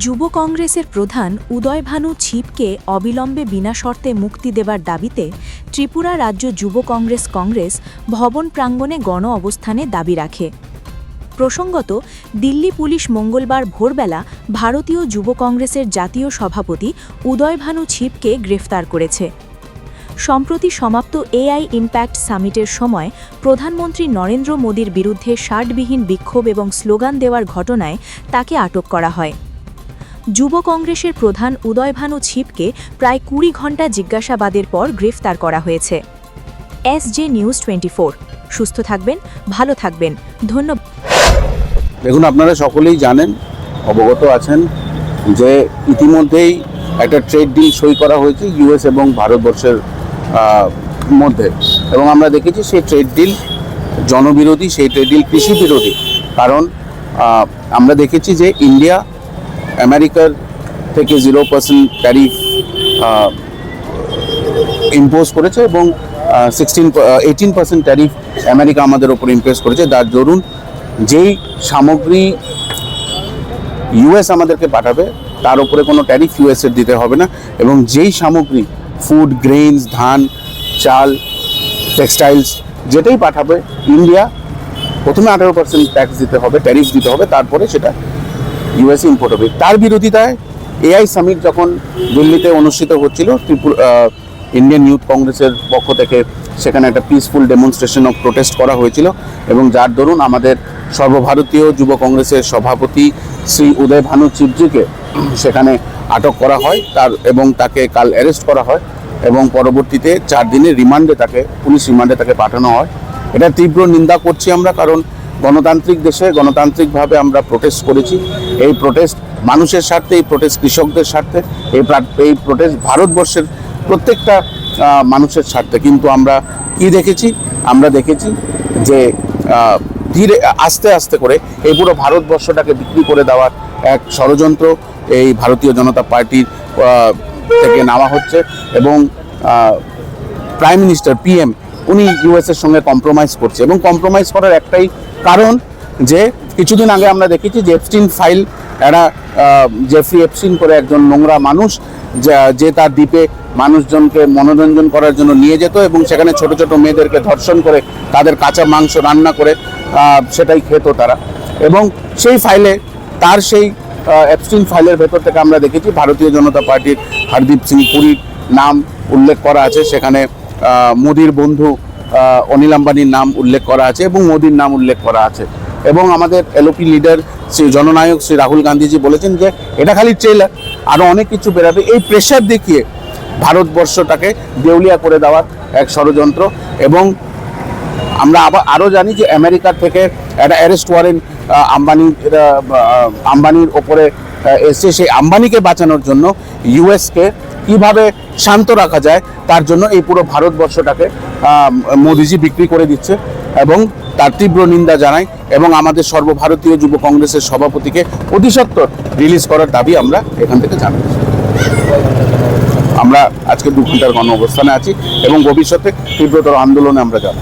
যুব কংগ্রেসের প্রধান উদয় ভানু ছিপকে অবিলম্বে বিনা শর্তে মুক্তি দেবার দাবিতে ত্রিপুরা রাজ্য যুব কংগ্রেস ভবন প্রাঙ্গণে গণ অবস্থানে দাবি রাখে। প্রসঙ্গত, দিল্লি পুলিশ মঙ্গলবার ভোরবেলা ভারতীয় যুব কংগ্রেসের জাতীয় সভাপতি উদয় ভানু ছিপকে গ্রেফতার করেছে। সম্প্রতি সমাপ্ত এআই ইম্প্যাক্ট সামিটের সময় প্রধানমন্ত্রী নরেন্দ্র মোদীর বিরুদ্ধে শার্টবিহীন বিক্ষোভ এবং স্লোগান দেওয়ার ঘটনায় তাকে আটক করা হয়। যুব কংগ্রেসের প্রধান উদয় ভানু ছিপকে প্রায় ২০ ঘণ্টা জিজ্ঞাসাবাদের পর গ্রেফতার করা হয়েছে। SJ news 24। সুস্থ থাকবেন, ভালো থাকবেন। ধন্যবাদ। দেখুন, আপনারা সকলেই জানেন, অবগত আছেন যে ইতিমধ্যেই একটা ট্রেড ডিল সই করা হয়েছে ইউএস এবং ভারতবর্ষের মধ্যে, এবং আমরা দেখেছি সেই ট্রেড ডিল জনবিরোধী, সেই ট্রেড ডিল কৃষি বিরোধী। কারণ আমরা দেখেছি যে ইন্ডিয়া আমেরিকার থেকে 0% ট্যারিফ ইম্পোজ করেছে এবং 18% ট্যারিফ আমেরিকা আমাদের ওপর ইম্পোজ করেছে। যার দরুন যেই সামগ্রী ইউএস আমাদেরকে পাঠাবে তার উপরে কোনো ট্যারিফ ইউএসের দিতে হবে না, এবং যেই সামগ্রী ফুড, গ্রেইনস, ধান, চাল, টেক্সটাইলস যেটাই পাঠাবে ইন্ডিয়া প্রথমে 18% ট্যাক্স দিতে হবে, ট্যারিফ দিতে হবে, তারপরে সেটা ইউএসএ ইম্পোর্ট হবে। তার বিরোধিতায় এআই সামিট যখন দিল্লিতে অনুষ্ঠিত হচ্ছিল, ইন্ডিয়ান ইউথ কংগ্রেসের পক্ষ থেকে সেখানে একটা পিসফুল ডেমনস্ট্রেশন অফ প্রোটেস্ট করা হয়েছিল, এবং যার দরুন আমাদের সর্বভারতীয় যুব কংগ্রেসের সভাপতি শ্রী উদয় ভানু ছিপজিকে সেখানে আটক করা হয় এবং তাকে কাল অ্যারেস্ট করা হয়, এবং পরবর্তীতে 4 দিনের রিমান্ডে পুলিশ রিমান্ডে তাকে পাঠানো হয়। এটা তীব্র নিন্দা করছি আমরা, কারণ গণতান্ত্রিক দেশে গণতান্ত্রিকভাবে আমরা প্রোটেস্ট করেছি। এই প্রোটেস্ট মানুষের স্বার্থে, এই প্রোটেস্ট কৃষকদের স্বার্থে, এই প্রোটেস্ট ভারতবর্ষের প্রত্যেকটা মানুষের স্বার্থে। কিন্তু আমরা কি দেখেছি? আমরা দেখেছি যে ধীরে আস্তে আস্তে করে এই পুরো ভারতবর্ষটাকে বিক্রি করে দেওয়ার এক ষড়যন্ত্র এই ভারতীয় জনতা পার্টির থেকে নেওয়া হচ্ছে, এবং প্রাইম মিনিস্টার পিএম উনি ইউএসের সঙ্গে কম্প্রোমাইজ করছে, এবং কম্প্রোমাইজ করার একটাই কারণ যে কিছুদিন আগে আমরা দেখেছি যে এপস্টিন ফাইল, এরা জেফ্রি এপস্টিন করে একজন নোংরা মানুষ যে তার দ্বীপে মানুষজনকে মনোরঞ্জন করার জন্য নিয়ে যেত, এবং সেখানে ছোট ছোট মেয়েদেরকে ধর্ষণ করে তাদের কাঁচা মাংস রান্না করে সেটাই খেত তারা। এবং সেই ফাইলে সেই এপস্টিন ফাইলের ভেতর থেকে আমরা দেখেছি ভারতীয় জনতা পার্টির হরদীপ সিং পুরীর নাম উল্লেখ করা আছে, সেখানে মোদির বন্ধু অনিল আম্বানির নাম উল্লেখ করা আছে, এবং মোদির নাম উল্লেখ করা আছে। এবং আমাদের এলওপি লিডার শ্রী জননায়ক শ্রী রাহুল গান্ধীজি বলেছেন যে এটা খালি ট্রেলার, আরও অনেক কিছু বেরাবে। এই প্রেশার দেখিয়ে ভারতবর্ষটাকে দেউলিয়া করে দেওয়ার এক ষড়যন্ত্র। এবং আমরা আরও জানি যে আমেরিকার থেকে একটা অ্যারেস্ট ওয়ারেন্ট আম্বানির ওপরে এসে সেই আম্বানিকে বাঁচানোর জন্য ইউএসকে কিভাবে শান্ত রাখা যায় তার জন্য এই পুরো ভারতবর্ষটাকে মোদিজি বিক্রি করে দিচ্ছে, এবং তার তীব্র নিন্দা জানাই, এবং আমাদের সর্বভারতীয় যুব কংগ্রেসের সভাপতিকে অতি সত্বর রিলিজ করার দাবি আমরা এখান থেকে জানাই। আমরা আজকে 2 ঘন্টার গণ অবস্থানে আছি, এবং ভবিষ্যতে তীব্রতর আন্দোলনে আমরা যাব।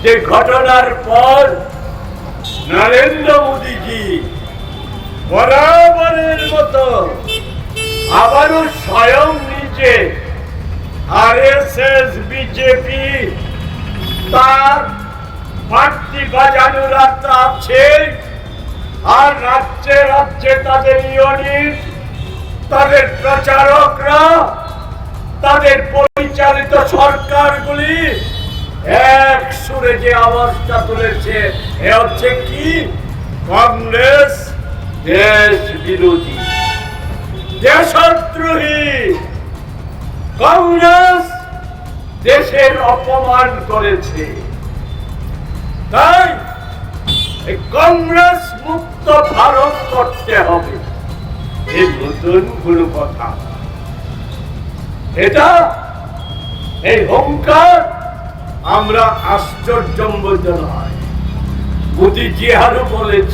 যে ঘটনার পর নরেন্দ্র মোদীজি বরাবরের মতো আবারও স্বয়ং নিজে আরএসএস বিজেপি তার বাড়তি বাজানোর আছে, আর রাজ্যে রাজ্যে তাদের ইউনিট, তাদের প্রচারকরা, তাদের পরিচালিত সরকারগুলি এক সুরে যে আওয়াজটা তুলেছে, এ হচ্ছে কি? কংগ্রেস দেশ বিরোধী, দেশদ্রোহী। কংগ্রেস দেশের অপমান করেছে, তাই এই কংগ্রেস মুক্ত ভারত করতে হবে। এই নতুন কোনো কথা, এটা এই হুঙ্কার আমরা আশ্চর্যম্বিত নয়। মোদীজি আরো বলেছে